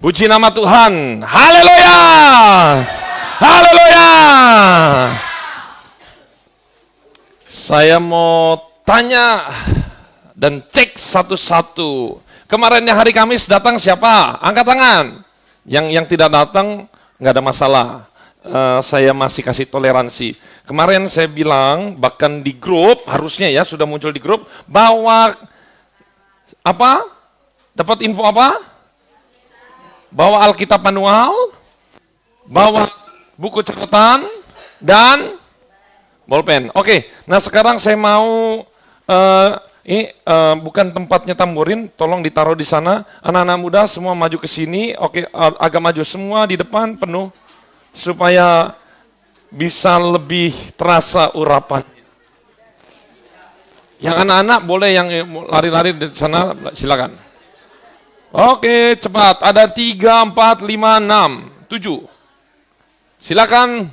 Puji nama Tuhan. Haleluya. Haleluya. Saya mau tanya dan cek satu-satu. Kemarinnya hari Kamis datang siapa? Angkat tangan. Yang tidak datang nggak ada masalah. Saya masih kasih toleransi. Kemarin saya bilang bahkan di grup, harusnya ya sudah muncul di grup, bahwa apa? Dapat info apa? Bawa Alkitab manual, bawa buku catatan, dan bolpen. Oke, nah sekarang saya mau, ini bukan tempatnya tamburin, tolong ditaruh di sana. Anak-anak muda semua maju ke sini, oke, agak maju semua di depan penuh, supaya bisa lebih terasa urapan. Yang anak-anak boleh yang lari-lari di sana, silakan. Oke, cepat. Ada 3, 4, 5, 6, 7. Silakan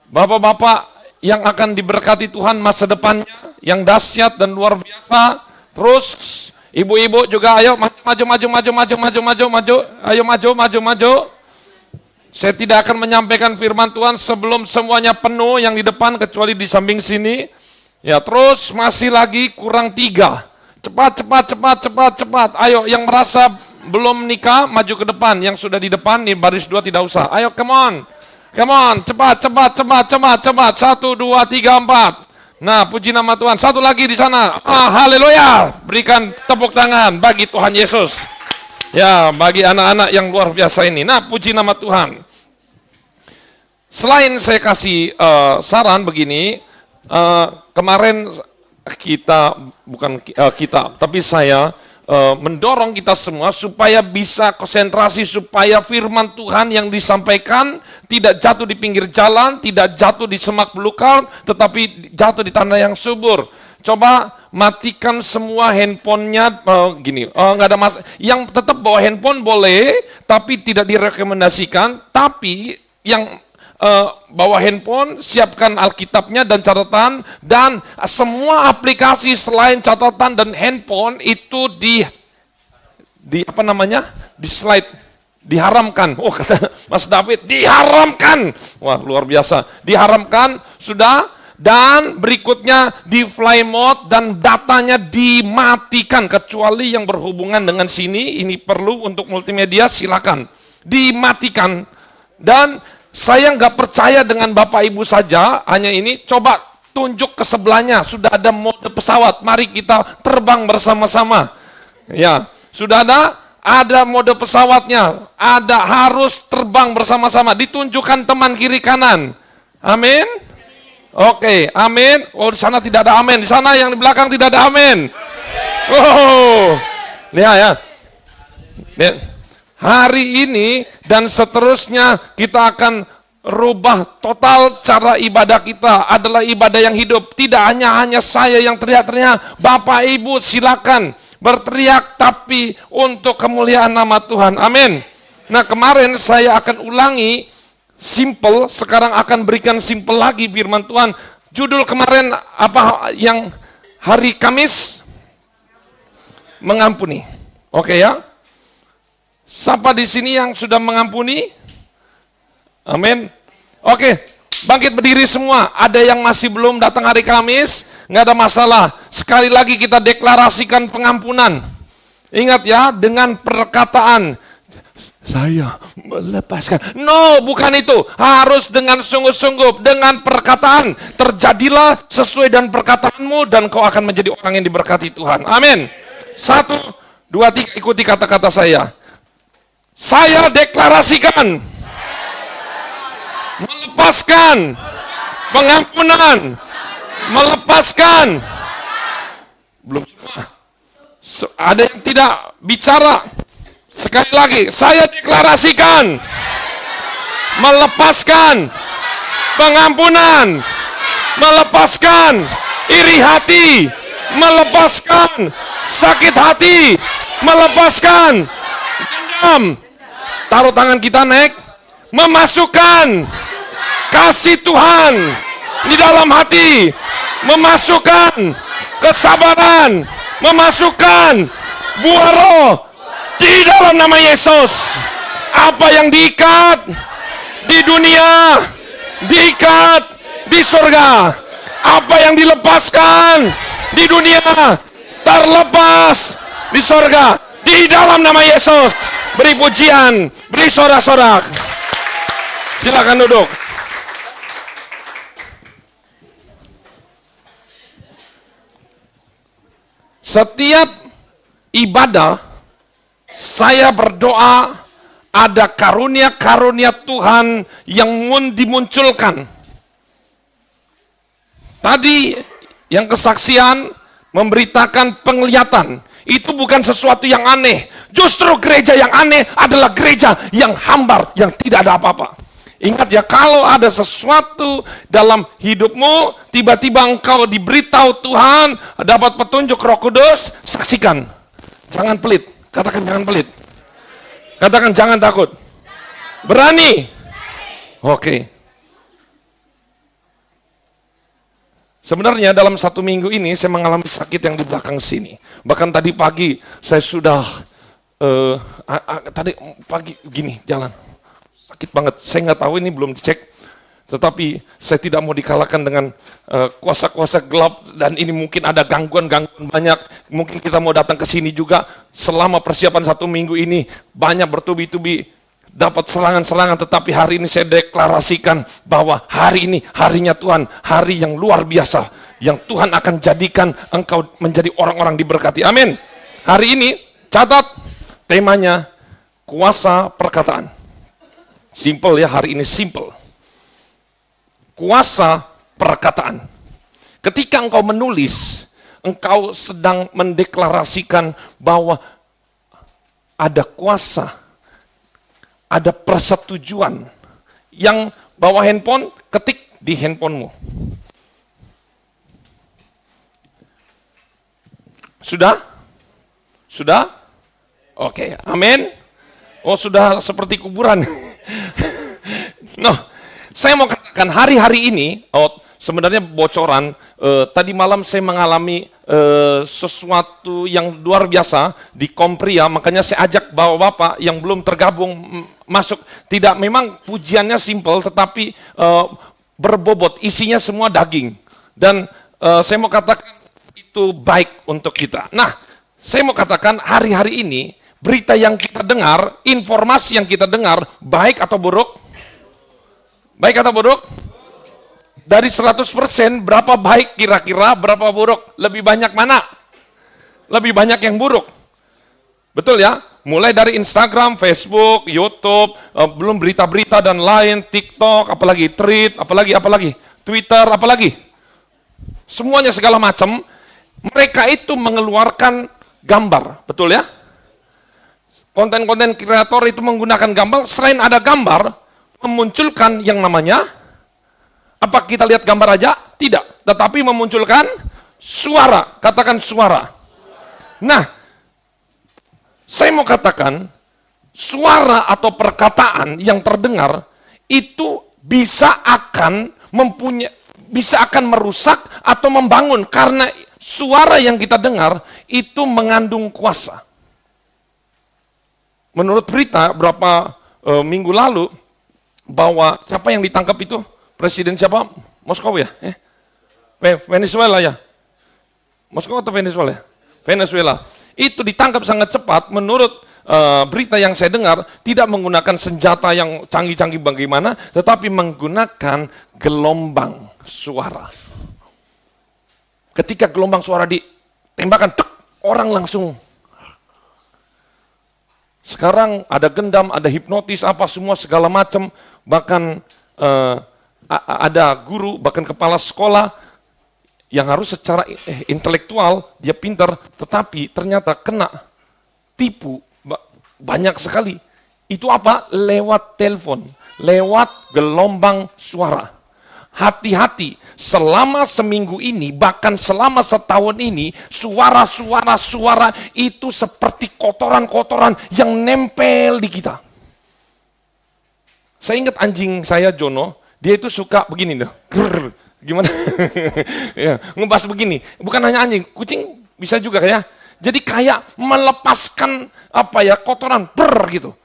bapak-bapak yang akan diberkati Tuhan masa depannya, yang dahsyat dan luar biasa. Terus ibu-ibu juga, ayo maju. Ayo maju. Saya tidak akan menyampaikan firman Tuhan sebelum semuanya penuh yang di depan kecuali di samping sini. Ya, terus masih lagi kurang 3. Cepat. Ayo, yang merasa belum nikah, maju ke depan. Yang sudah di depan, nih baris 2 tidak usah. Ayo, come on. Cepat. 1, 2, 3, 4. Nah, puji nama Tuhan. Satu lagi di sana. Haleluya. Berikan tepuk tangan bagi Tuhan Yesus. Ya, bagi anak-anak yang luar biasa ini. Nah, puji nama Tuhan. Selain saya kasih saran begini, kemarin tapi saya mendorong kita semua supaya bisa konsentrasi, supaya firman Tuhan yang disampaikan tidak jatuh di pinggir jalan, tidak jatuh di semak belukar, tetapi jatuh di tanah yang subur. Coba matikan semua handphonenya, nggak ada yang tetap bawa handphone boleh, tapi tidak direkomendasikan. Tapi yang bawa handphone, siapkan Alkitabnya dan catatan, dan semua aplikasi selain catatan dan handphone itu di slide, diharamkan. Oh, kata Mas David, diharamkan. Wah, luar biasa. Diharamkan, sudah. Dan berikutnya di fly mode dan datanya dimatikan, kecuali yang berhubungan dengan sini, ini perlu untuk multimedia, silakan. Dimatikan. Dan saya nggak percaya dengan Bapak Ibu saja, hanya ini, coba tunjuk ke sebelahnya, sudah ada mode pesawat, mari kita terbang bersama-sama. Ya, sudah ada mode pesawatnya, harus terbang bersama-sama, ditunjukkan teman kiri kanan. Amin? Oke, amin. Oh, di sana tidak ada amin, di sana yang di belakang tidak ada amin. Oh, lihat ya. Lihat. Hari ini dan seterusnya kita akan rubah total cara ibadah kita, adalah ibadah yang hidup. Tidak hanya saya yang teriak-teriak, Bapak Ibu silakan berteriak, tapi untuk kemuliaan nama Tuhan. Amin. Nah, kemarin saya akan ulangi simple, sekarang akan berikan simple lagi firman Tuhan. Judul kemarin apa yang hari Kamis? Mengampuni. Oke ya? Siapa di sini yang sudah mengampuni? Amin. Oke, bangkit berdiri semua. Ada yang masih belum datang hari Kamis? Nggak ada masalah. Sekali lagi kita deklarasikan pengampunan. Ingat ya, dengan perkataan, saya melepaskan. No, bukan itu. Harus dengan sungguh-sungguh, dengan perkataan. Terjadilah sesuai dengan perkataanmu dan kau akan menjadi orang yang diberkati Tuhan. Amin. 1, 2, 3, ikuti kata-kata saya. Saya deklarasikan melepaskan pengampunan, melepaskan. Belum semua. Ada yang tidak bicara. Sekali lagi, saya deklarasikan melepaskan pengampunan, melepaskan iri hati, melepaskan sakit hati, melepaskan dendam. Taruh tangan kita naik, memasukkan kasih Tuhan di dalam hati, memasukkan kesabaran, memasukkan buah roh di dalam nama Yesus. Apa yang diikat di dunia diikat di surga. Apa yang dilepaskan di dunia terlepas di surga. Di dalam nama Yesus. Beri pujian, beri sorak-sorak. Silakan duduk. Setiap ibadah saya berdoa ada karunia-karunia Tuhan yang dimunculkan. Tadi yang kesaksian memberitakan penglihatan. Itu bukan sesuatu yang aneh. Justru gereja yang aneh adalah gereja yang hambar, yang tidak ada apa-apa. Ingat ya, kalau ada sesuatu dalam hidupmu, tiba-tiba engkau diberitahu Tuhan, dapat petunjuk Roh Kudus, saksikan. Jangan pelit. Katakan jangan pelit. Katakan jangan takut. Berani. Oke. Sebenarnya dalam 1 minggu ini saya mengalami sakit yang di belakang sini. Bahkan tadi pagi saya sudah, tadi pagi gini jalan. Sakit banget, saya nggak tahu ini belum dicek. Tetapi saya tidak mau dikalahkan dengan kuasa-kuasa gelap dan ini mungkin ada gangguan-gangguan banyak. Mungkin kita mau datang ke sini juga selama persiapan 1 minggu ini banyak bertubi-tubi dapat serangan-serangan, tetapi hari ini saya deklarasikan bahwa hari ini harinya Tuhan, hari yang luar biasa, yang Tuhan akan jadikan engkau menjadi orang-orang diberkati. Amin. Hari ini catat temanya kuasa perkataan. Simple ya, hari ini simple. Kuasa perkataan. Ketika engkau menulis, engkau sedang mendeklarasikan bahwa ada kuasa, ada persetujuan. Yang bawa handphone, ketik di handphonemu. Sudah? Sudah? Oke, amin. Oh, sudah seperti kuburan. No, saya mau katakan hari-hari ini, sebenarnya bocoran, tadi malam saya mengalami sesuatu yang luar biasa di Kompria, makanya saya ajak bapak-bapak yang belum tergabung masuk. Tidak, memang pujiannya simple, tetapi berbobot, isinya semua daging. Dan saya mau katakan itu baik untuk kita. Nah, saya mau katakan hari-hari ini, berita yang kita dengar, informasi yang kita dengar, baik atau buruk? Baik atau buruk? Dari 100%, berapa baik kira-kira, berapa buruk? Lebih banyak mana? Lebih banyak yang buruk. Betul ya? Mulai dari Instagram, Facebook, YouTube, belum berita-berita dan lain, TikTok, apalagi tweet, apalagi, Twitter, apalagi. Semuanya segala macam, mereka itu mengeluarkan gambar, betul ya? Konten-konten kreator itu menggunakan gambar, selain ada gambar, memunculkan yang namanya, apa kita lihat gambar aja? Tidak, tetapi memunculkan suara, katakan suara. Nah, saya mau katakan, suara atau perkataan yang terdengar, itu bisa akan merusak atau membangun, karena suara yang kita dengar, itu mengandung kuasa. Menurut berita berapa minggu lalu, bahwa siapa yang ditangkap itu? Presiden siapa? Moskow ya? Venezuela ya? Moskow atau Venezuela? Venezuela. Itu ditangkap sangat cepat, menurut berita yang saya dengar, tidak menggunakan senjata yang canggih-canggih bagaimana, tetapi menggunakan gelombang suara. Ketika gelombang suara ditembakkan, orang langsung. Sekarang ada gendam, ada hipnotis, apa semua segala macam, bahkan ada guru, bahkan kepala sekolah yang harus secara intelektual dia pintar, tetapi ternyata kena tipu banyak sekali. Itu apa? Lewat telepon, lewat gelombang suara. Hati-hati, selama seminggu ini, bahkan selama setahun ini, suara-suara itu seperti kotoran-kotoran yang nempel di kita. Saya ingat anjing saya, Jono, dia itu suka begini dah. Gimana? Ya, ngebahas begini. Bukan hanya anjing, kucing bisa juga ya. Jadi kayak melepaskan kotoran gitu.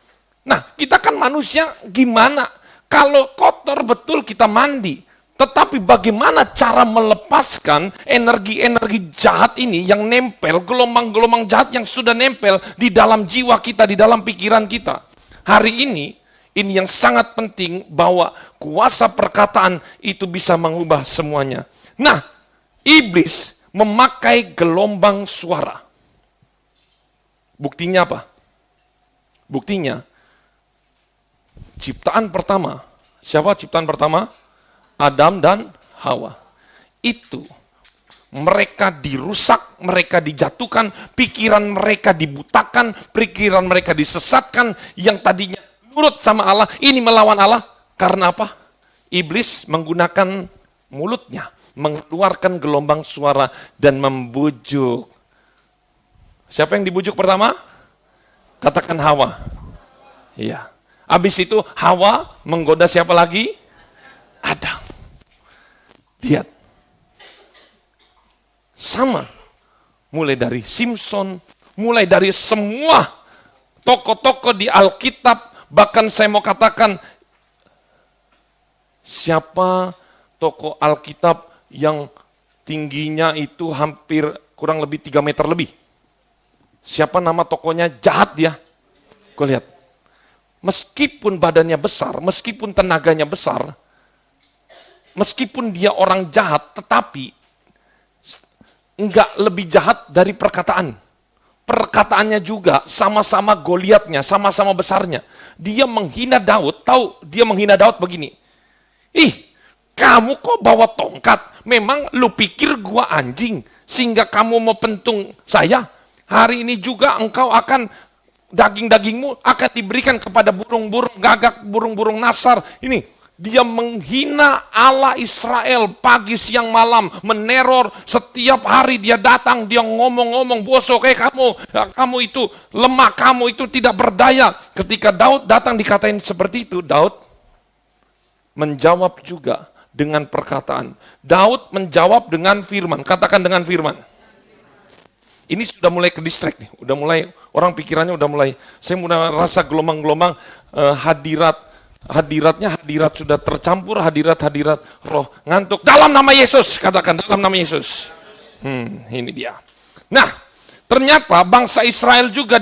Nah, kita kan manusia gimana? Kalau kotor betul kita mandi. Tetapi bagaimana cara melepaskan energi-energi jahat ini yang nempel, gelombang-gelombang jahat yang sudah nempel di dalam jiwa kita, di dalam pikiran kita. Hari ini yang sangat penting bahwa kuasa perkataan itu bisa mengubah semuanya. Nah, iblis memakai gelombang suara. Buktinya apa? Buktinya, ciptaan pertama. Siapa ciptaan pertama? Adam dan Hawa. Itu mereka dirusak, mereka dijatuhkan, pikiran mereka dibutakan, pikiran mereka disesatkan, yang tadinya nurut sama Allah, ini melawan Allah. Karena apa? Iblis menggunakan mulutnya, mengeluarkan gelombang suara dan membujuk. Siapa yang dibujuk pertama? Katakan Hawa. Iya. Habis itu Hawa menggoda siapa lagi? Adam. Lihat. Sama. Mulai dari Simpson, mulai dari semua tokoh-tokoh di Alkitab, bahkan saya mau katakan, siapa tokoh Alkitab yang tingginya itu hampir kurang lebih 3 meter lebih? Siapa nama tokohnya? Jahat dia. Gue lihat. Meskipun badannya besar, meskipun tenaganya besar, meskipun dia orang jahat, tetapi enggak lebih jahat dari perkataan. Perkataannya juga sama-sama Goliatnya, sama-sama besarnya. Dia menghina Daud, tahu dia menghina Daud begini. Ih, kamu kok bawa tongkat? Memang lu pikir gua anjing, sehingga kamu mau pentung saya? Hari ini juga engkau akan, daging-dagingmu akan diberikan kepada burung-burung gagak, burung-burung nasar. Ini, dia menghina Allah Israel pagi, siang, malam, meneror. Setiap hari dia datang, dia ngomong-ngomong, bosok, kamu itu lemah, kamu itu tidak berdaya. Ketika Daud datang dikatain seperti itu, Daud menjawab juga dengan perkataan. Daud menjawab dengan firman. Katakan dengan firman. Ini sudah mulai ke distract nih, udah mulai orang pikirannya udah mulai, saya mulai rasa gelombang-gelombang hadirat sudah tercampur, hadirat roh ngantuk. Dalam nama Yesus, katakan dalam nama Yesus. Ini dia. Nah, ternyata bangsa Israel juga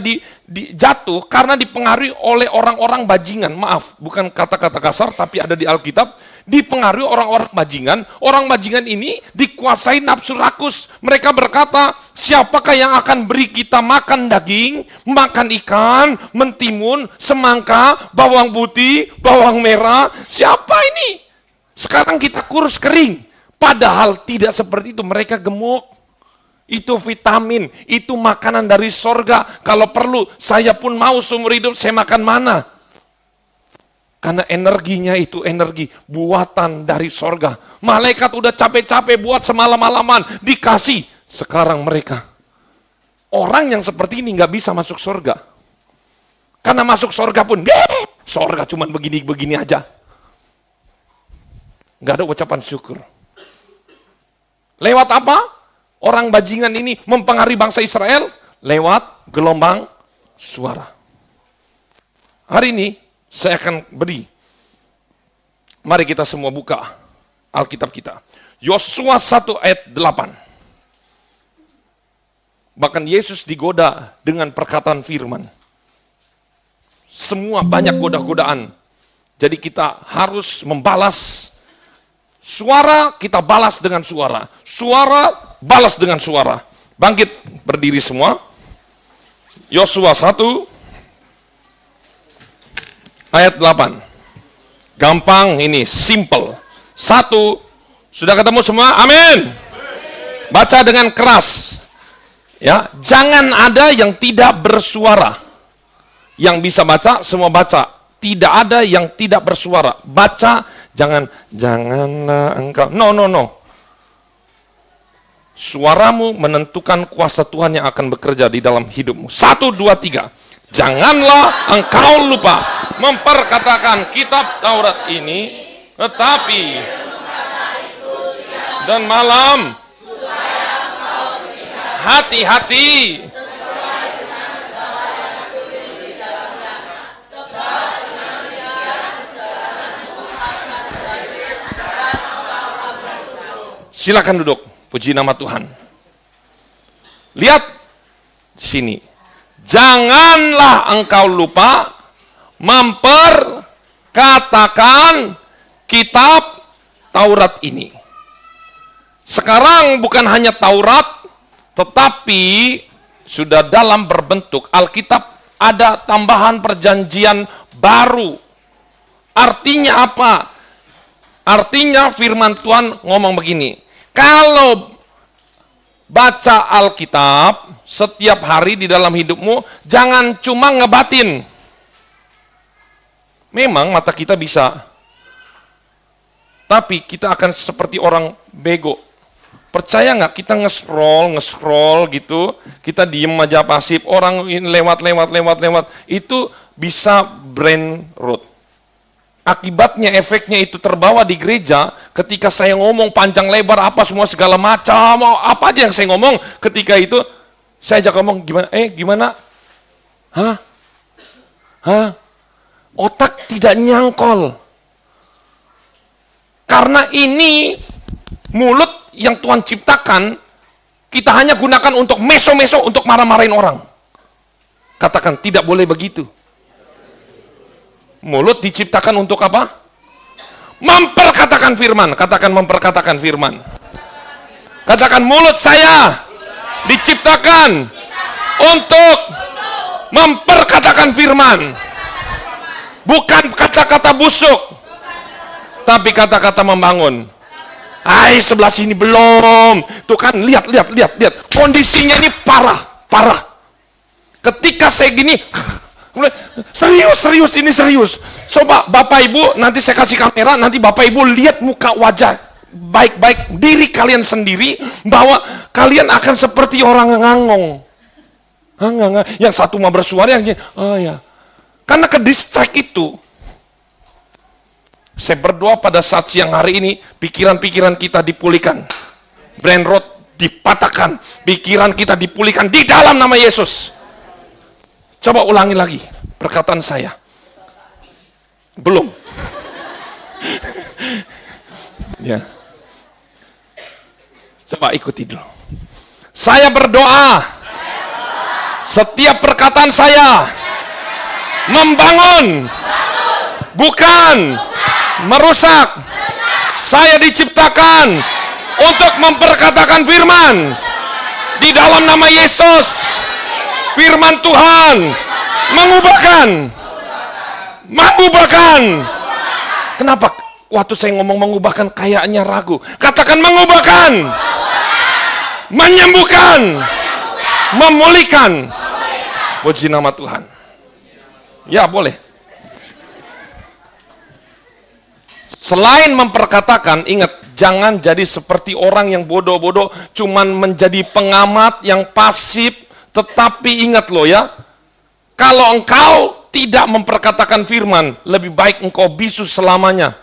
jatuh karena dipengaruhi oleh orang-orang bajingan. Maaf, bukan kata-kata kasar, tapi ada di Alkitab. Dipengaruhi orang-orang bajingan. Orang bajingan ini dikuasai nafsu rakus. Mereka berkata, siapakah yang akan beri kita makan daging, makan ikan, mentimun, semangka, bawang putih, bawang merah? Siapa ini? Sekarang kita kurus kering. Padahal tidak seperti itu, mereka gemuk. Itu vitamin, itu makanan dari sorga. Kalau perlu, saya pun mau seumur hidup saya makan mana. Karena energinya itu energi buatan dari sorga. Malaikat udah capek-capek buat semalam-malaman, dikasih. Sekarang mereka, orang yang seperti ini gak bisa masuk sorga. Karena masuk sorga pun, sorga cuman begini-begini aja. Gak ada ucapan syukur. Lewat apa? Orang bajingan ini mempengaruhi bangsa Israel lewat gelombang suara. Hari ini saya akan beri. Mari kita semua buka Alkitab kita. Yosua 1 ayat 8. Bahkan Yesus digoda dengan perkataan firman. Semua banyak goda-godaan. Jadi kita harus membalas. Suara kita balas dengan suara. Suara balas dengan suara. Bangkit berdiri semua. Yosua 1 ayat 8. Gampang ini, simple. 1, sudah ketemu semua? Amin. Baca dengan keras. Ya, jangan ada yang tidak bersuara. Yang bisa baca, semua baca. Tidak ada yang tidak bersuara. Baca, janganlah engkau. No. Suaramu menentukan kuasa Tuhan yang akan bekerja di dalam hidupmu. 1, 2, 3. Janganlah engkau lupa memperkatakan kitab Taurat ini, tetapi dan malam hati-hati Silakan duduk. Puji nama Tuhan. Lihat sini. Janganlah engkau lupa memperkatakan kitab Taurat ini. Sekarang bukan hanya Taurat, tetapi sudah dalam berbentuk Alkitab ada tambahan perjanjian baru. Artinya apa? Artinya firman Tuhan ngomong begini, kalau baca Alkitab setiap hari di dalam hidupmu, jangan cuma ngebatin. Memang mata kita bisa, tapi kita akan seperti orang bego. Percaya nggak kita nge-scroll gitu, kita diem aja pasif, orang lewat, itu bisa brain rot. Akibatnya, efeknya itu terbawa di gereja, ketika saya ngomong panjang lebar, apa semua segala macam, apa aja yang saya ngomong, ketika itu, saya ajak ngomong, gimana? Hah? Otak tidak nyangkol. Karena ini, mulut yang Tuhan ciptakan, kita hanya gunakan untuk meso-meso, untuk marah-marahin orang. Katakan, tidak boleh begitu. Mulut diciptakan untuk apa? Memperkatakan firman. Katakan memperkatakan firman. Katakan mulut saya diciptakan untuk memperkatakan firman. Bukan kata-kata busuk, tapi kata-kata membangun. Sebelah sini belum. Tuh kan, lihat. Kondisinya ini parah. Ketika saya gini, serius, ini serius. Coba Bapak Ibu, nanti saya kasih kamera, nanti Bapak Ibu lihat muka wajah baik-baik diri kalian sendiri, bahwa kalian akan seperti orang ngangong. Yang satu mah bersuara, yang ya. Karena ke distract itu. Saya berdoa pada saat siang hari ini, pikiran-pikiran kita dipulihkan. Brain rot dipatahkan, pikiran kita dipulihkan di dalam nama Yesus. Coba ulangi lagi perkataan saya. Belum. Ya. Coba ikuti dulu. Saya berdoa. Setiap perkataan saya membangun, bukan merusak. Saya diciptakan untuk memperkatakan firman di dalam nama Yesus. Firman Tuhan mengubahkan. Kenapa waktu saya ngomong mengubahkan kayaknya ragu? Katakan mengubahkan, menyembuhkan, memulihkan. Puji nama Tuhan. Ya, boleh. Selain memperkatakan, ingat, jangan jadi seperti orang yang bodoh-bodoh, cuman menjadi pengamat yang pasif. Tetapi ingat loh ya, kalau engkau tidak memperkatakan firman, lebih baik engkau bisu selamanya.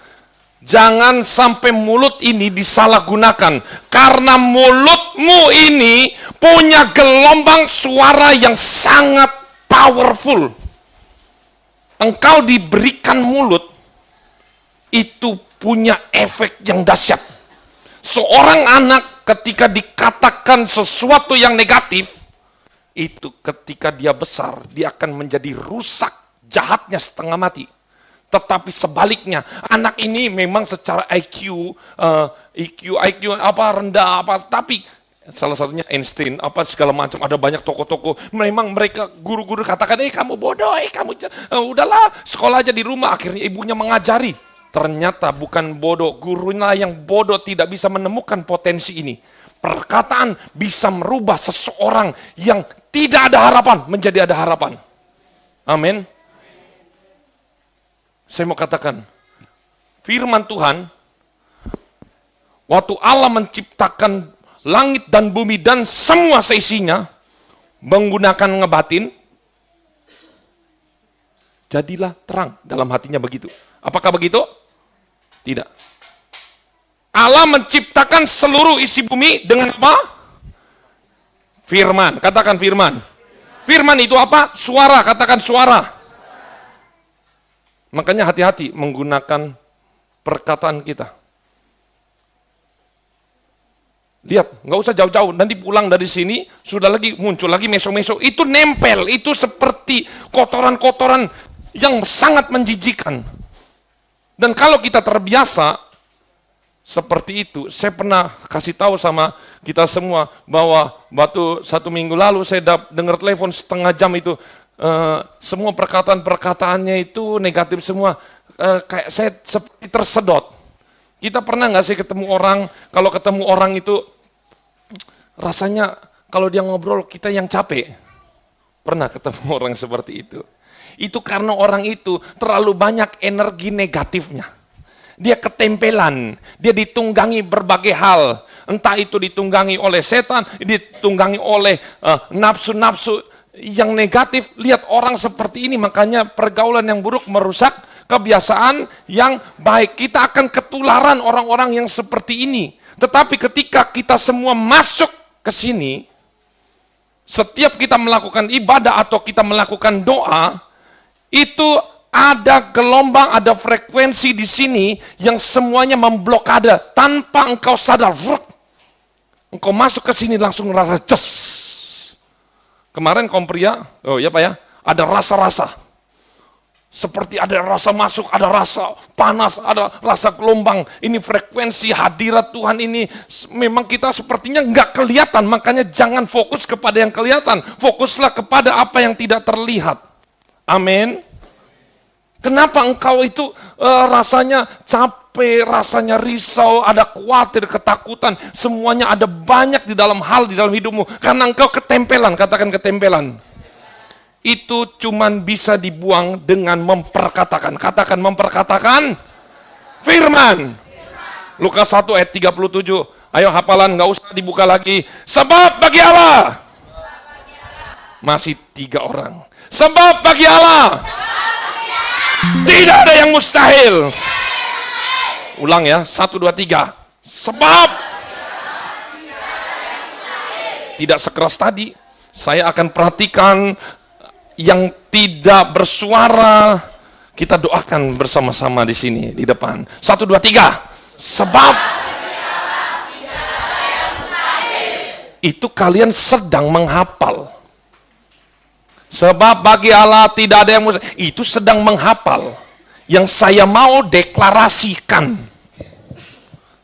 Jangan sampai mulut ini disalahgunakan, karena mulutmu ini punya gelombang suara yang sangat powerful. Engkau diberikan mulut, itu punya efek yang dahsyat. Seorang anak ketika dikatakan sesuatu yang negatif, itu ketika dia besar, dia akan menjadi rusak, jahatnya setengah mati. Tetapi sebaliknya, anak ini memang secara IQ apa rendah, tapi salah satunya Einstein, apa segala macam, ada banyak tokoh-tokoh. Memang mereka guru-guru katakan, kamu bodoh, kamu udahlah sekolah aja di rumah. Akhirnya ibunya mengajari. Ternyata bukan bodoh, gurunya yang bodoh, tidak bisa menemukan potensi ini. Perkataan bisa merubah seseorang yang tidak ada harapan menjadi ada harapan. Amin. Saya mau katakan, firman Tuhan, waktu Allah menciptakan langit dan bumi dan semua seisinya, menggunakan ngebatin, jadilah terang dalam hatinya begitu. Apakah begitu? Tidak. Allah menciptakan seluruh isi bumi dengan apa? Firman. Katakan firman. Firman itu apa? Suara. Katakan suara. Makanya hati-hati menggunakan perkataan kita. Lihat, nggak usah jauh-jauh, nanti pulang dari sini, sudah lagi muncul lagi meso-meso, itu nempel, itu seperti kotoran-kotoran yang sangat menjijikan. Dan kalau kita terbiasa seperti itu, saya pernah kasih tahu sama kita semua, bahwa waktu 1 minggu lalu saya dengar telepon setengah jam itu, semua perkataan-perkataannya itu negatif semua, kayak saya seperti tersedot. Kita pernah nggak sih ketemu orang, kalau ketemu orang itu rasanya kalau dia ngobrol kita yang capek. Pernah ketemu orang seperti itu. Itu karena orang itu terlalu banyak energi negatifnya. Dia ketempelan, dia ditunggangi berbagai hal. Entah itu ditunggangi oleh setan, ditunggangi oleh nafsu-nafsu yang negatif. Lihat orang seperti ini, makanya pergaulan yang buruk merusak kebiasaan yang baik. Kita akan ketularan orang-orang yang seperti ini. Tetapi ketika kita semua masuk ke sini, setiap kita melakukan ibadah atau kita melakukan doa, itu ada gelombang, ada frekuensi di sini yang semuanya memblokade tanpa engkau sadar. Engkau masuk ke sini langsung rasa ces. Kemarin kaum pria, oh ya Pak ya, ada rasa-rasa. Seperti ada rasa masuk, ada rasa panas, ada rasa gelombang. Ini frekuensi hadirat Tuhan ini. Memang kita sepertinya nggak kelihatan, makanya jangan fokus kepada yang kelihatan. Fokuslah kepada apa yang tidak terlihat. Amin. Kenapa engkau itu rasanya capek, rasanya risau, ada khawatir, ketakutan. Semuanya ada banyak di dalam hidupmu. Karena engkau ketempelan, katakan ketempelan. Itu cuman bisa dibuang dengan memperkatakan. Katakan memperkatakan firman. Lukas 1 ayat 37. Ayo hafalan, nggak usah dibuka lagi. Sebab bagi Allah. Masih 3 orang. Sebab bagi Allah. Tidak ada yang mustahil. Ulang ya, 1, 2, 3. Sebab. Tidak sekeras tadi. Saya akan perhatikan yang tidak bersuara, kita doakan bersama-sama di sini, di depan. 1, 2, 3. Sebab itu kalian sedang menghafal. Sebab bagi Allah tidak ada yang mustahil. Itu sedang menghafal. Yang saya mau deklarasikan.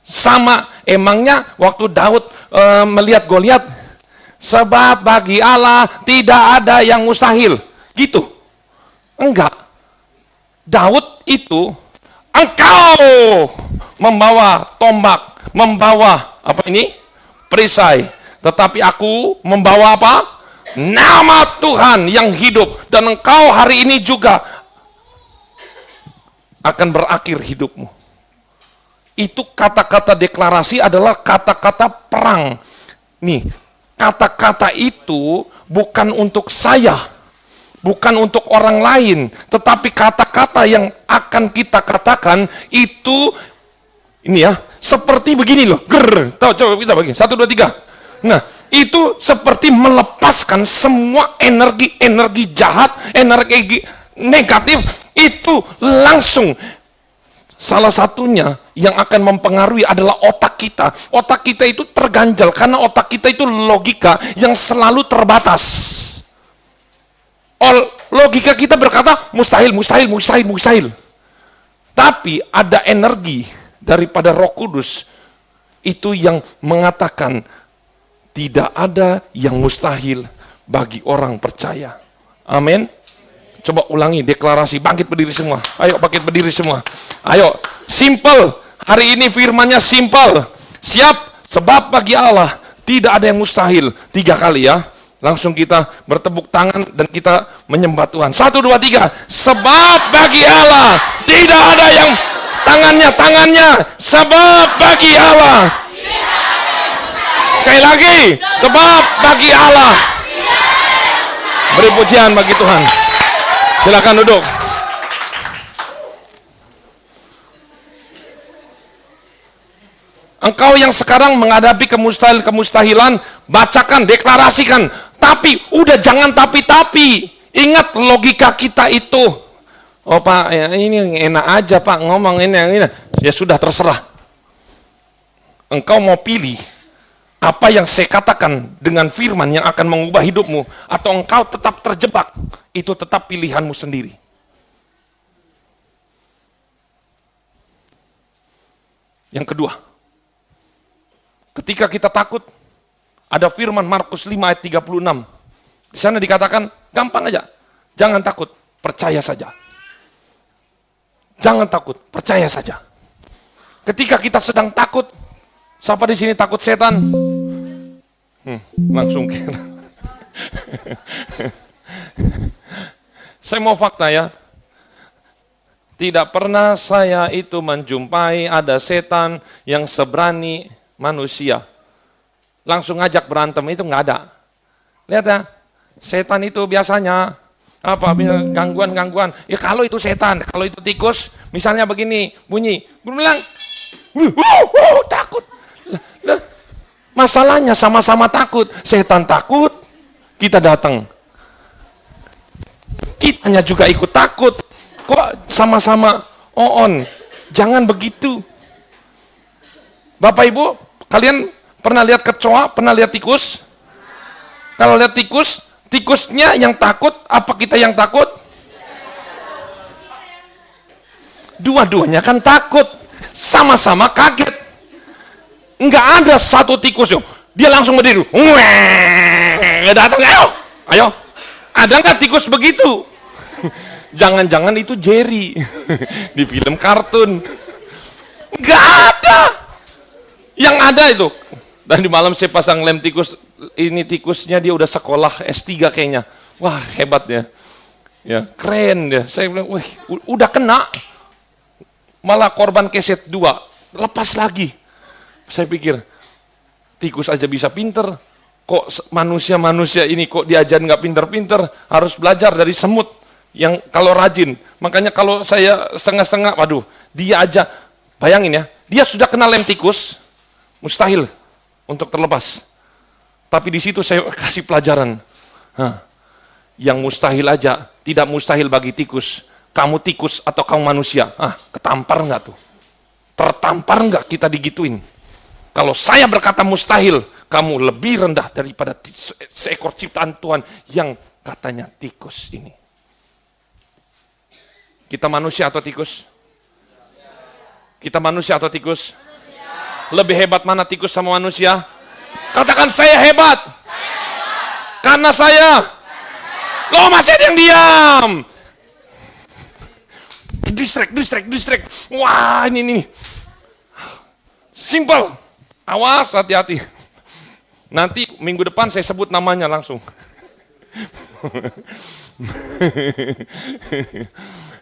Sama, emangnya waktu Daud melihat Goliat, sebab bagi Allah tidak ada yang mustahil. Gitu. Enggak. Daud itu, engkau membawa tombak, membawa apa ini? Perisai. Tetapi aku membawa apa? Nama Tuhan yang hidup. Dan engkau hari ini juga akan berakhir hidupmu. Itu kata-kata deklarasi adalah kata-kata perang. Nih, kata-kata itu bukan untuk saya, bukan untuk orang lain, tetapi kata-kata yang akan kita katakan itu, ini ya, seperti begini loh. Tahu, coba kita bagi. 1, 2, 3. Nah, itu seperti melepaskan semua energi jahat, energi negatif, itu langsung. Salah satunya yang akan mempengaruhi adalah otak kita. Otak kita itu terganjal karena otak kita itu logika yang selalu terbatas. Logika kita berkata mustahil, mustahil, mustahil, mustahil. Tapi ada energi daripada Roh Kudus itu yang mengatakan tidak ada yang mustahil bagi orang percaya. Amin. Coba ulangi deklarasi, bangkit berdiri semua. Ayo bangkit berdiri semua. Ayo, simple. Hari ini firmannya simple. Siap, sebab bagi Allah tidak ada yang mustahil. 3 kali ya. Langsung kita bertepuk tangan dan kita menyembah Tuhan. 1, 2, 3. Sebab bagi Allah tidak ada yang tangannya. Sebab bagi Allah. Sekali lagi, sebab bagi Allah. Beri pujian bagi Tuhan. Silakan duduk. Engkau yang sekarang menghadapi kemustahilan, bacakan, deklarasikan. Tapi, udah jangan tapi-tapi. Ingat logika kita itu. Oh Pak, ya ini enak aja Pak, ngomong ini. Ya sudah terserah. Engkau mau pilih Apa yang saya katakan dengan firman yang akan mengubah hidupmu, atau engkau tetap terjebak, itu tetap pilihanmu sendiri. Yang kedua, ketika kita takut, ada firman Markus 5 ayat 36. Di sana dikatakan, gampang aja, jangan takut, percaya saja. Jangan takut, percaya saja. Ketika kita sedang takut, siapa di sini takut setan? Langsung kira. Saya mau fakta ya. Tidak pernah saya itu menjumpai ada setan yang seberani manusia. Langsung ngajak berantem, itu nggak ada. Lihat ya, setan itu biasanya apa, gangguan-gangguan. Ya kalau itu setan, kalau itu tikus, misalnya begini, bunyi, bilang, takut. Masalahnya sama-sama takut. Setan takut, kita datang. Kitanya juga ikut takut. Kok sama-sama on? Jangan begitu. Bapak Ibu, kalian pernah lihat kecoa? Pernah lihat tikus? Kalau lihat tikus, tikusnya yang takut, apa kita yang takut? Dua-duanya kan takut. Sama-sama kaget. Enggak ada satu tikus yuk, dia langsung berdiri. Datang, ayo. Ada nggak tikus begitu? Jangan-jangan itu Jerry di film kartun. Enggak ada. Yang ada itu. Dan di malam saya pasang lem tikus. Ini tikusnya dia udah sekolah S3 kayaknya. Wah, hebat ya. Ya, keren dia. Saya bilang, wah, udah kena. Malah korban keset 2. Lepas lagi. Saya pikir, tikus aja bisa pinter, kok manusia-manusia ini kok diajar nggak pinter-pinter, harus belajar dari semut yang kalau rajin. Makanya kalau saya setengah-setengah, waduh, dia aja, bayangin ya, dia sudah kena lem tikus, mustahil untuk terlepas. Tapi di situ saya kasih pelajaran, yang mustahil aja, tidak mustahil bagi tikus. Kamu tikus atau kamu manusia, ketampar nggak tuh? Tertampar nggak kita digituin? Kalau saya berkata mustahil, kamu lebih rendah daripada seekor ciptaan Tuhan yang katanya tikus ini. Kita manusia atau tikus? Kita manusia atau tikus? Lebih hebat mana tikus sama manusia? Katakan saya hebat. Karena saya. Loh, masih ada yang diam. Distract. Wah, ini. Simple. Awas, hati-hati. Nanti minggu depan saya sebut namanya langsung.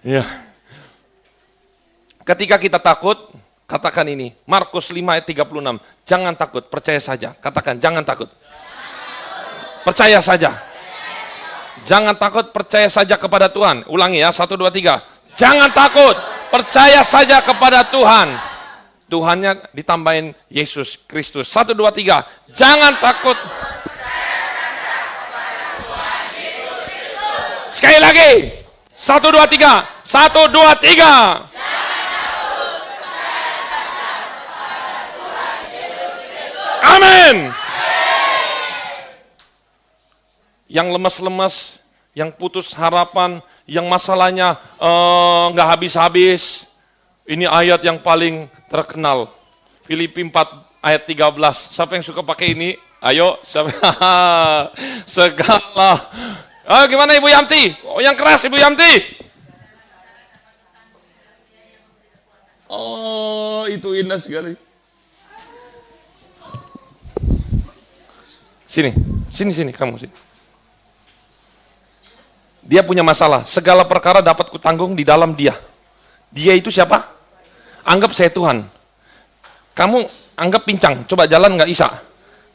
Ya. Ketika kita takut, katakan ini. Markus 5 ayat 36. Jangan takut, percaya saja. Katakan, jangan takut. Percaya saja. Jangan takut, percaya saja kepada Tuhan. Ulangi ya, 1, 2, 3. Jangan takut, percaya saja kepada Tuhan. Tuhannya ditambahin Yesus Kristus. 1, 2, 3. Jangan takut. Sekali lagi. 1, 2, 3. 1, 2, 3. Amin. Yang lemas-lemas, yang putus harapan, yang masalahnya nggak habis-habis. Ini ayat yang paling terkenal. Filipi 4 ayat 13. Siapa yang suka pakai ini? Ayo, siapa? Segala. Gimana Ibu Yanti? Oh, yang keras Ibu Yanti. Oh, itu indah sekali. Sini kamu sini. Dia punya masalah. Segala perkara dapat kutanggung di dalam Dia. Dia itu siapa? Anggap saya Tuhan. Kamu anggap pincang, coba jalan nggak bisa.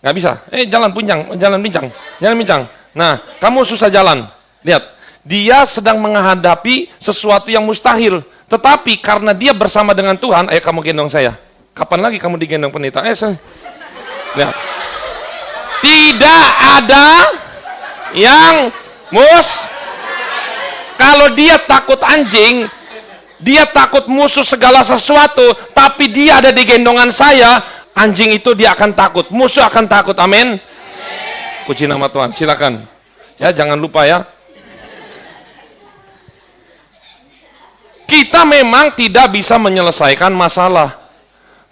Nggak bisa. Jalan pincang. Nah, kamu susah jalan. Lihat, dia sedang menghadapi sesuatu yang mustahil. Tetapi karena dia bersama dengan Tuhan, ayo kamu gendong saya. Kapan lagi kamu digendong pendeta? Lihat. Tidak ada yang kalau dia takut anjing, dia takut musuh segala sesuatu, tapi dia ada di gendongan saya, Anjing itu dia akan takut, musuh akan takut. Amin. Puji nama Tuhan. Silakan. Ya, jangan lupa ya. Kita memang tidak bisa menyelesaikan masalah.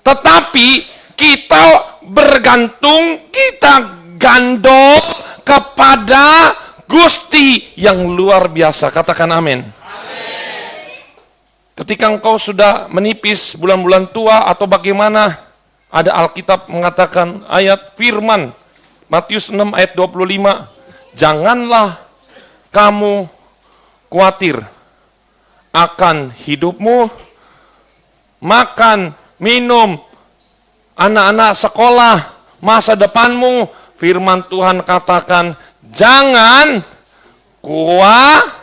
Tetapi kita bergantung, kita gandol kepada Gusti yang luar biasa. Katakan amin. Ketika engkau sudah menipis bulan-bulan tua atau bagaimana, ada Alkitab mengatakan ayat firman Matius 6 ayat 25, janganlah kamu khawatir akan hidupmu, makan, minum, anak-anak sekolah, masa depanmu. Firman Tuhan katakan, jangan khawatir.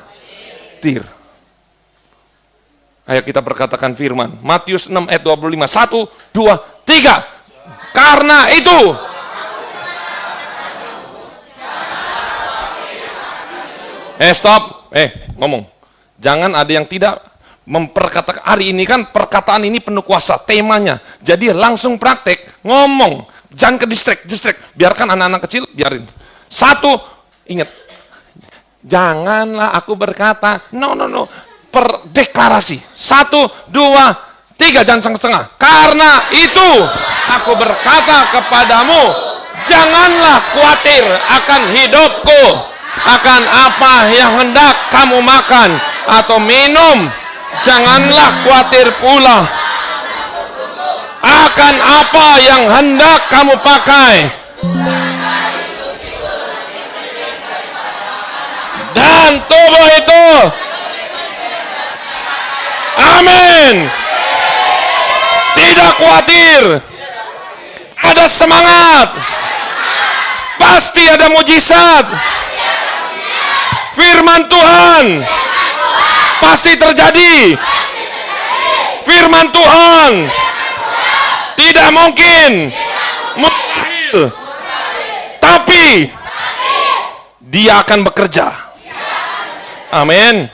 Ayo kita berkatakan firman. Matius 6 ayat 25. 1, 2, 3. Karena itu. Stop. Ngomong. Jangan ada yang tidak memperkatakan. Hari ini kan perkataan ini penuh kuasa. Temanya. Jadi langsung praktek. Ngomong. Jangan ke distrik. Biarkan anak-anak kecil. Biarin. 1. Ingat. Janganlah aku berkata. No. Berdeklarasi. 1, 2, 3. Jangan setengah-setengah. Karena itu aku berkata kepadamu, janganlah khawatir akan hidupku, akan apa yang hendak kamu makan atau minum. Janganlah khawatir pula akan apa yang hendak kamu pakai. Dan tubuh itu, amin, tidak khawatir, ada semangat, pasti ada mujizat. Firman Tuhan pasti terjadi. Firman Tuhan tidak mungkin mustahil, tapi dia akan bekerja. Amin.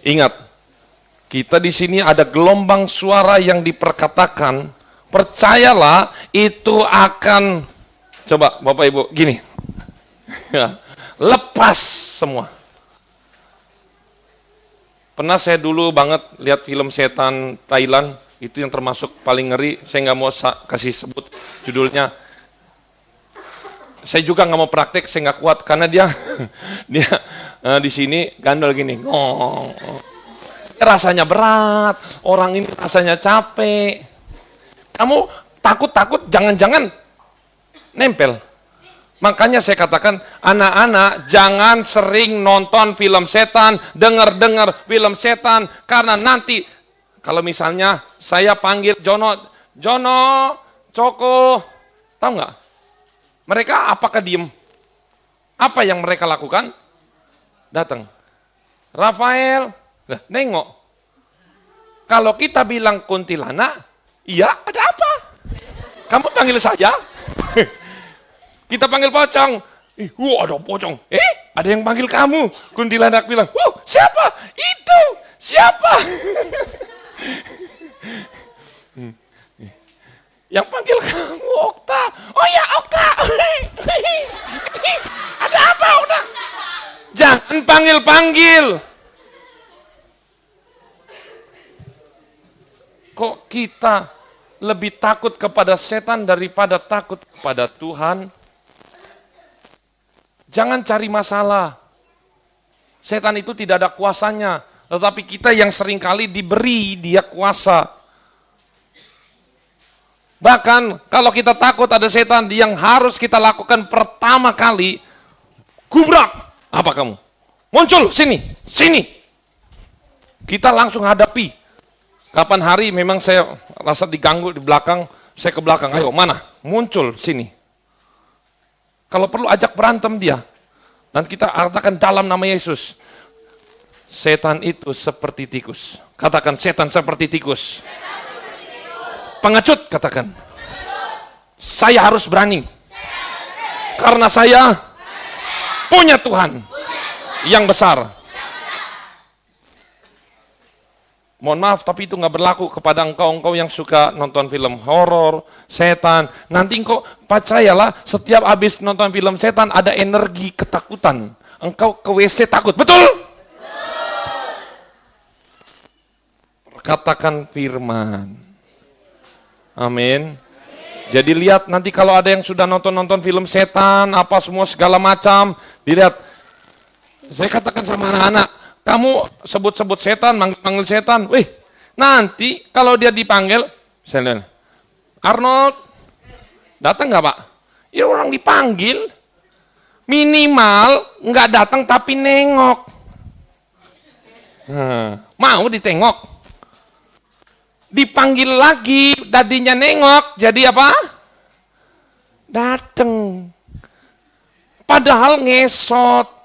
Ingat, kita di sini ada gelombang suara yang diperkatakan. Percayalah, itu akan, coba Bapak Ibu, gini. Lepas semua. Pernah saya dulu banget lihat film setan Thailand, itu yang termasuk paling ngeri. Saya nggak mau kasih sebut judulnya. Saya juga nggak mau praktek, saya nggak kuat karena dia di sini gandol gini. Rasanya berat, orang ini rasanya capek. Kamu takut, jangan-jangan nempel. Makanya saya katakan, anak-anak jangan sering nonton film setan, dengar film setan, karena nanti kalau misalnya saya panggil Jono, Coko, tahu nggak? Mereka apakah diem? Apa yang mereka lakukan? Datang. Rafael, nengok. Kalau kita bilang kuntilanak, iya, ada apa? Kamu panggil saja. Kita panggil pocong. Ada pocong. Ada yang panggil kamu. Kuntilanak bilang, siapa? Itu. Siapa? Yang panggil kamu Okta. Oh ya, Okta. Ada apa, Okta? Jangan panggil-panggil. Kok kita lebih takut kepada setan daripada takut kepada Tuhan? Jangan cari masalah. Setan itu tidak ada kuasanya, tetapi kita yang seringkali diberi dia kuasa. Bahkan kalau kita takut ada setan, yang harus kita lakukan pertama kali, gubrak. Apa kamu? Muncul, sini. Kita langsung hadapi. Kapan hari memang saya rasa diganggu di belakang, saya ke belakang, ayo mana? Muncul, sini. Kalau perlu ajak berantem dia. Dan kita katakan dalam nama Yesus, setan itu seperti tikus. Katakan setan seperti tikus. Pengecut, katakan. Saya harus berani. Karena saya punya Tuhan yang besar. Mohon maaf, tapi itu nggak berlaku kepada engkau yang suka nonton film horor, setan. Nanti engkau, percayalah, setiap habis nonton film setan ada energi ketakutan. Engkau ke WC takut, betul? Katakan firman. Amin. Jadi lihat nanti kalau ada yang sudah nonton film setan, apa semua segala macam, dilihat. Saya katakan sama anak-anak, kamu sebut-sebut setan, manggil setan. Wih, nanti kalau dia dipanggil, saya lihat, Arnold, datang nggak Pak? Ya orang dipanggil, minimal nggak datang tapi nengok. Mau ditengok, dipanggil lagi, tadinya nengok, jadi apa? Datang. Padahal ngesot.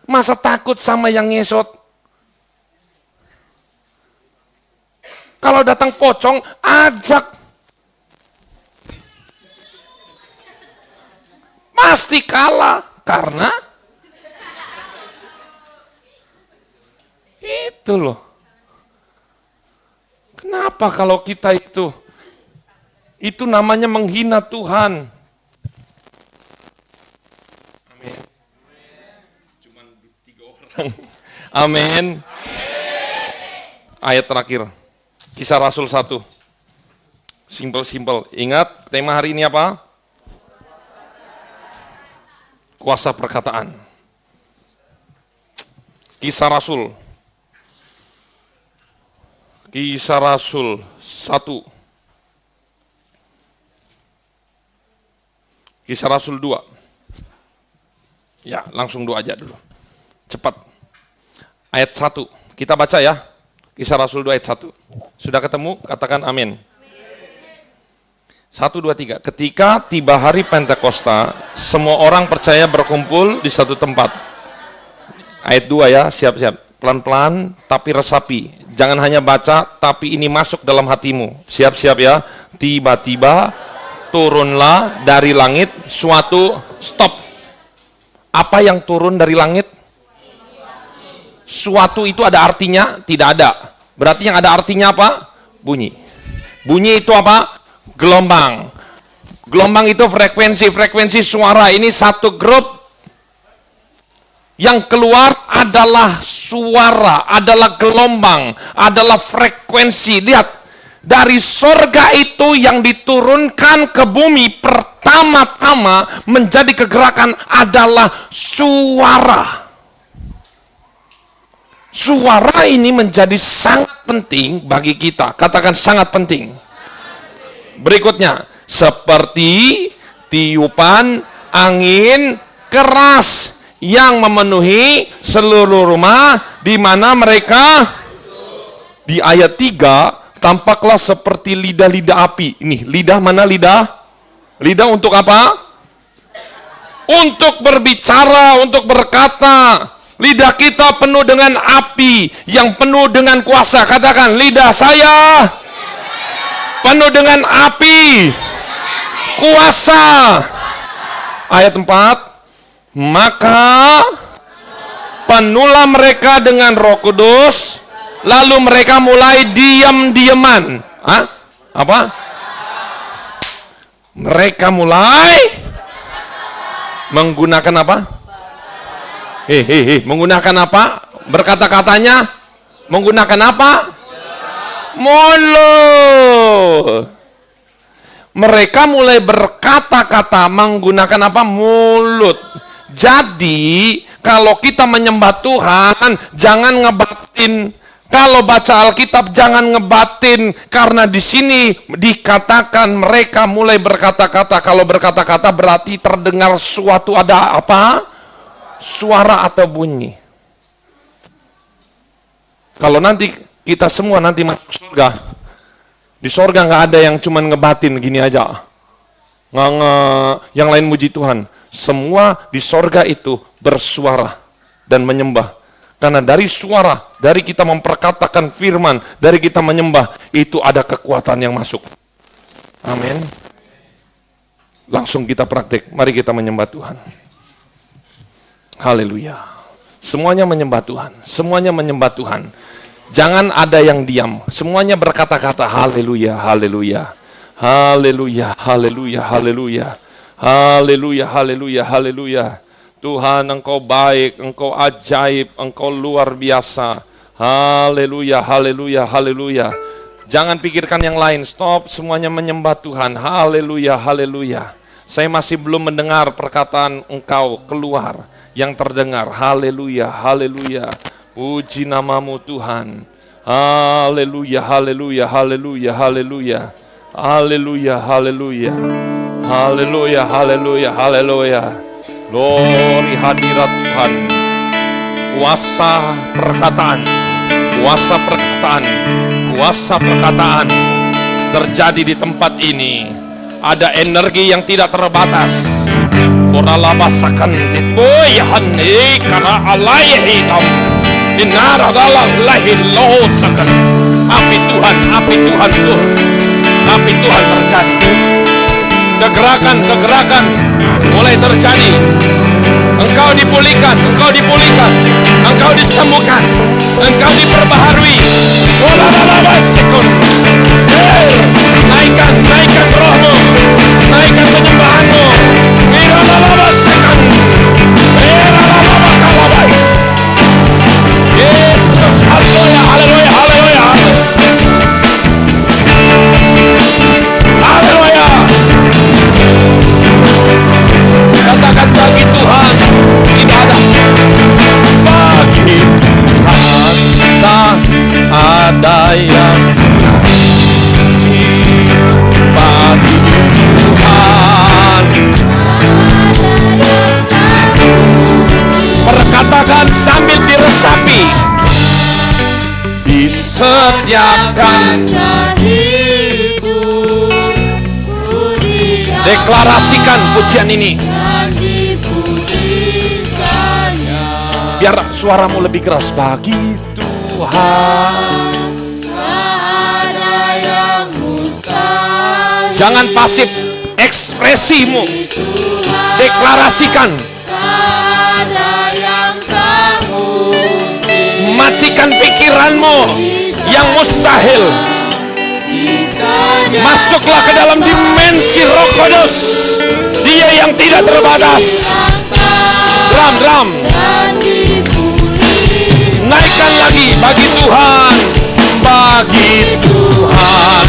Masa takut sama yang ngesot? Kalau datang pocong, ajak. Pasti kalah. Karena itu loh. Kenapa kalau kita itu namanya menghina Tuhan. Amin. Cuman 3 orang. Amin. Ayat terakhir. Kisah Rasul 1. Simple. Ingat tema hari ini apa? Kuasa perkataan. Kisah Rasul. Kisah Rasul 1. Kisah Rasul 2. Ya, langsung 2 aja dulu. Cepat. Ayat 1. Kita baca ya. Kisah Rasul 2 ayat 1. Sudah ketemu? Katakan amin. 1, 2, 3. Ketika tiba hari Pentakosta, semua orang percaya berkumpul di satu tempat. Ayat 2 ya, siap-siap. Pelan-pelan tapi resapi. Jangan hanya baca, tapi ini masuk dalam hatimu. Siap-siap ya. Tiba-tiba turunlah dari langit suatu stop. Apa yang turun dari langit? Suatu itu ada artinya? Tidak ada. Berarti yang ada artinya apa? Bunyi. Bunyi itu apa? Gelombang. Gelombang itu frekuensi suara. Ini satu grup. Yang keluar adalah suara, adalah gelombang, adalah frekuensi. Lihat, dari sorga itu yang diturunkan ke bumi pertama-tama menjadi kegerakan adalah suara. Suara ini menjadi sangat penting bagi kita. Katakan sangat penting. Berikutnya, seperti tiupan angin keras yang memenuhi seluruh rumah di mana mereka. Di ayat 3 tampaklah seperti lidah-lidah api. Ini lidah mana lidah? Lidah untuk apa? Untuk berbicara, untuk berkata. Lidah kita penuh dengan api yang penuh dengan kuasa. Katakan, lidah saya penuh dengan api, kuasa. Ayat 4. Maka penuhlah mereka dengan Roh Kudus, lalu mereka mulai diam-diaman. Apa? Mereka mulai menggunakan apa? Menggunakan apa? Berkata-katanya menggunakan apa? Mulut. Mereka mulai berkata-kata menggunakan apa? Mulut. Jadi, kalau kita menyembah Tuhan, jangan ngebatin. Kalau baca Alkitab, jangan ngebatin. Karena di sini dikatakan mereka mulai berkata-kata. Kalau berkata-kata berarti terdengar suatu ada apa? Suara atau bunyi. Kalau nanti kita semua nanti masuk surga, di surga nggak ada yang cuma ngebatin gini aja. Yang lain muji Tuhan. Semua di sorga itu bersuara dan menyembah. Karena dari suara, dari kita memperkatakan firman, dari kita menyembah, itu ada kekuatan yang masuk. Amin. Langsung kita praktik. Mari kita menyembah Tuhan. Haleluya. Semuanya menyembah Tuhan. Semuanya menyembah Tuhan. Jangan ada yang diam. Semuanya berkata-kata haleluya, haleluya. Haleluya, haleluya, haleluya. Haleluya, haleluya, haleluya. Tuhan, Engkau baik, Engkau ajaib, Engkau luar biasa. Haleluya, haleluya, haleluya. Jangan pikirkan yang lain, stop, semuanya menyembah Tuhan. Haleluya, haleluya. Saya masih belum mendengar perkataan Engkau keluar yang terdengar. Haleluya, haleluya. Puji namamu Tuhan. Haleluya, haleluya, haleluya, haleluya. Haleluya, haleluya. Haleluya, haleluya, haleluya. Glory hadirat Tuhan. Kuasa perkataan. Kuasa perkataan. Kuasa perkataan terjadi di tempat ini. Ada energi yang tidak terbatas. Koralabasakan titoyahan karena alayhidam. Benar adalah lahilosakan. Api Tuhan, api Tuhan turun. Api Tuhan terjadi. Kegerakan mulai terjadi. Engkau dipulihkan, engkau dipulihkan, engkau disembuhkan, engkau diperbaharui. Naikkan rohmu, naikkan penyembahanmu. Yesus, haleluya, haleluya, haleluya. Haleluya. Katakan bagi Tuhan ibadah. Bagi harta ada yang bagi Tuhan. Perkatakan sambil diresapi. Disediakan. Deklarasikan pujian ini. Biar suaramu lebih keras. Bagi Tuhan jangan pasif, ekspresimu deklarasikan. Matikan pikiranmu yang mustahil. Masuklah ke dalam dimensi Roh Kudus. Dia yang tidak terbatas. Drum. Naikkan lagi. Bagi Tuhan. Bagi Tuhan.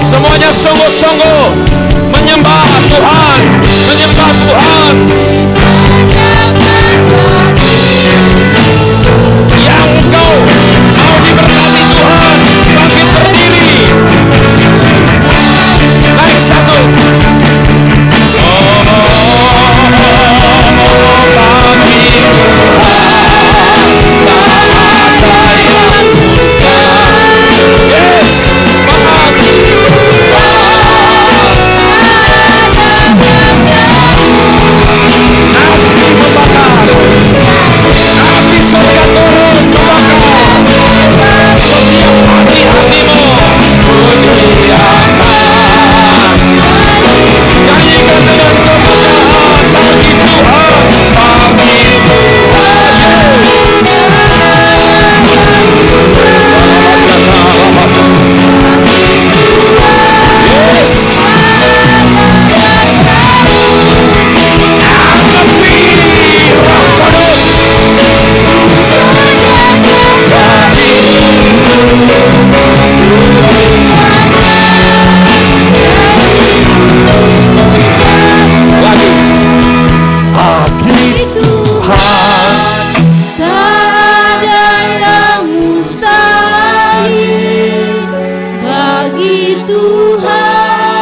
Semuanya sungguh-sungguh menyembah Tuhan, menyembah Tuhan. Yang kau mau diberkati Tuhan, bangkit berdiri. Naik satu.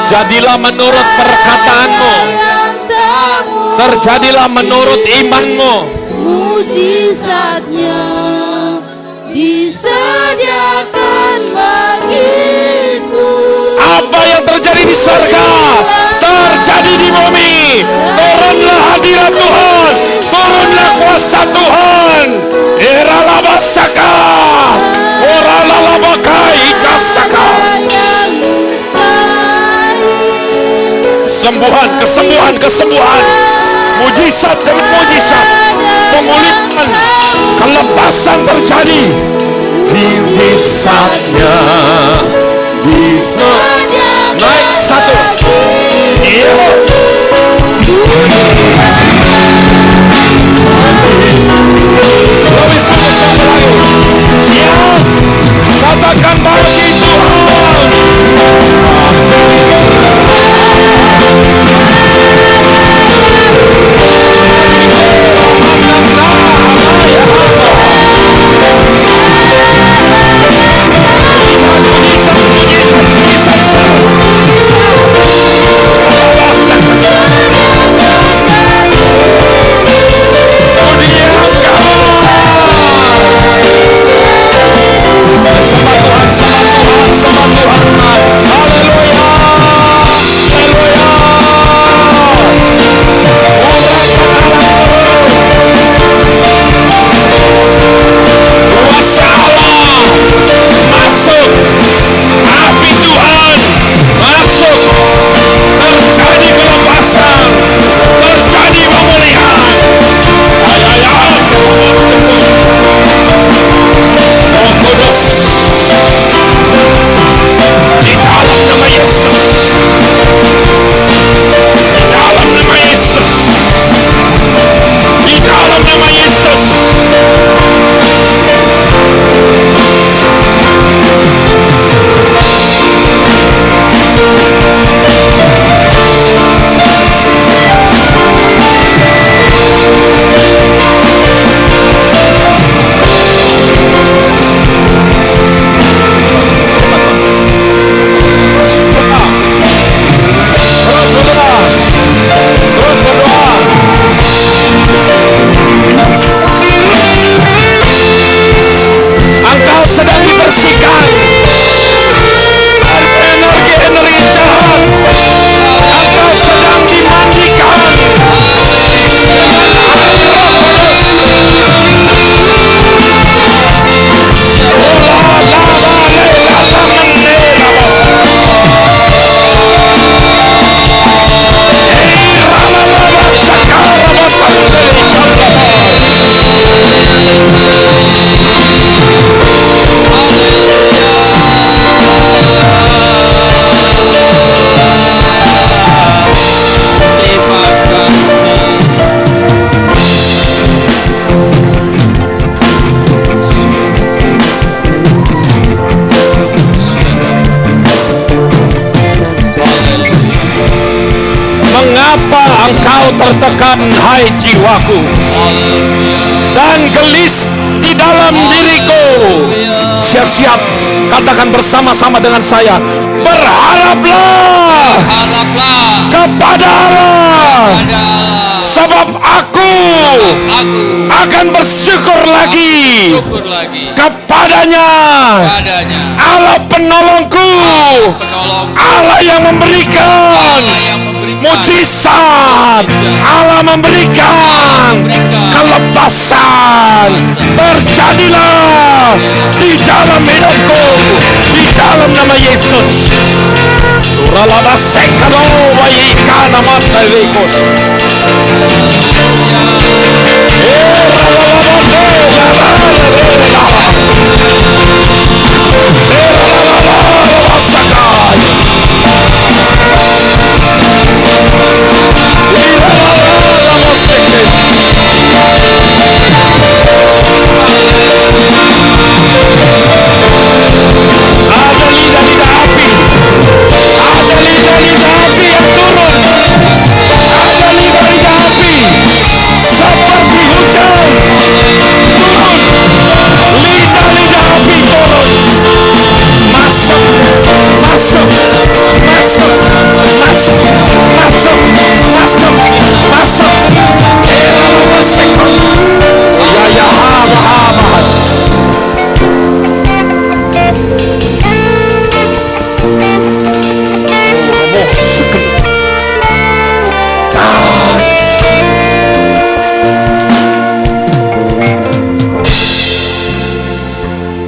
Jadilah menurut perkataanmu. Terjadilah menurut imanmu. Mujizatnya disediakan bagiku. Apa yang terjadi di surga terjadi di bumi. Turunlah hadirat Tuhan, turunlah kuasa Tuhan. Eralabasaka, oralalabakai kasaka. Kesembuhan. Mujizat demi mujizat. Pemulihan, kelepasan terjadi. Mujizatnya bisa naik satu. Iya. Lebih sama-sama lagi. Siap. Katakan bagi Tuhan. Tertekan hai jiwaku dan gelis di dalam diriku. Siap-siap katakan bersama-sama dengan saya, berharaplah kepada Allah, sebab aku akan bersyukur lagi kepadanya. Allah penolongku, Allah yang memberikan mujizat, Allah memberikan kelepasan. Terjadilah di dalam hidupku, di dalam nama Yesus. Suralaba sekalo wa ikana matavekos.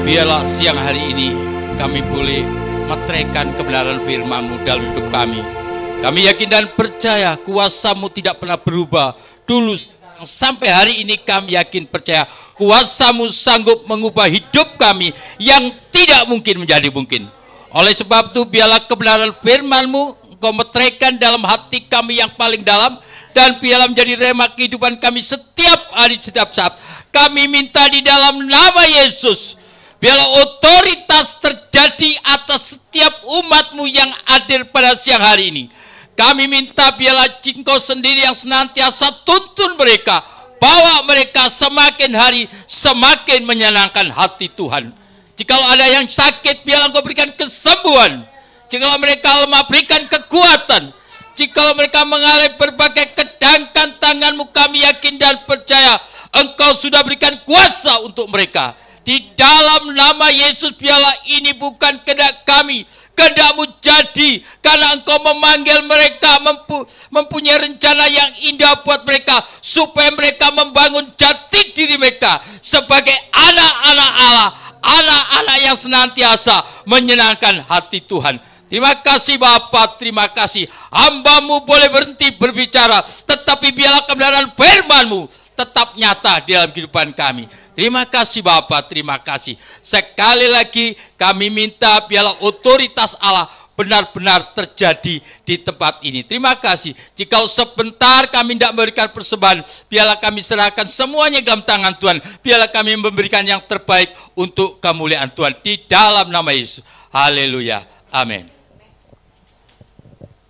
Biarlah siang hari ini kami boleh meteraikan kebenaran firman-Mu dalam hidup kami. Kami yakin dan percaya kuasa-Mu tidak pernah berubah. Dulu sampai hari ini kami yakin percaya kuasa-Mu sanggup mengubah hidup kami yang tidak mungkin menjadi mungkin. Oleh sebab itu biarlah kebenaran firman-Mu Engkau meteraikan dalam hati kami yang paling dalam, dan biarlah menjadi rema kehidupan kami setiap hari, setiap saat. Kami minta di dalam nama Yesus, biarlah otoritas terjadi atas setiap umat-Mu yang hadir pada siang hari ini. Kami minta biarlah Engkau sendiri yang senantiasa tuntun mereka, bawa mereka semakin hari semakin menyenangkan hati Tuhan. Jikalau ada yang sakit, biarlah Engkau berikan kesembuhan. Jikalau mereka lemah, berikan kekuatan. Jikalau mereka mengalami berbagai kedangkan tangan-Mu, kami yakin dan percaya Engkau sudah berikan kuasa untuk mereka. Di dalam nama Yesus, biarlah ini bukan kehendak kami, kehendak-Mu jadi, karena Engkau memanggil mereka, mempunyai rencana yang indah buat mereka, supaya mereka membangun jati diri mereka sebagai anak-anak Allah, anak-anak yang senantiasa menyenangkan hati Tuhan. Terima kasih Bapa, terima kasih. Hamba-Mu boleh berhenti berbicara, tetapi biarlah kebenaran firman-Mu tetap nyata di dalam kehidupan kami. Terima kasih Bapa, terima kasih. Sekali lagi kami minta biarlah otoritas Allah benar-benar terjadi di tempat ini. Terima kasih. Jika sebentar kami tidak memberikan persembahan, biarlah kami serahkan semuanya dalam tangan Tuhan. Biarlah kami memberikan yang terbaik untuk kemuliaan Tuhan. Di dalam nama Yesus. Haleluya. Amin.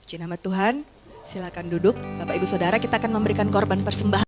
Puji nama Tuhan, silakan duduk. Bapak Ibu Saudara, kita akan memberikan korban persembahan.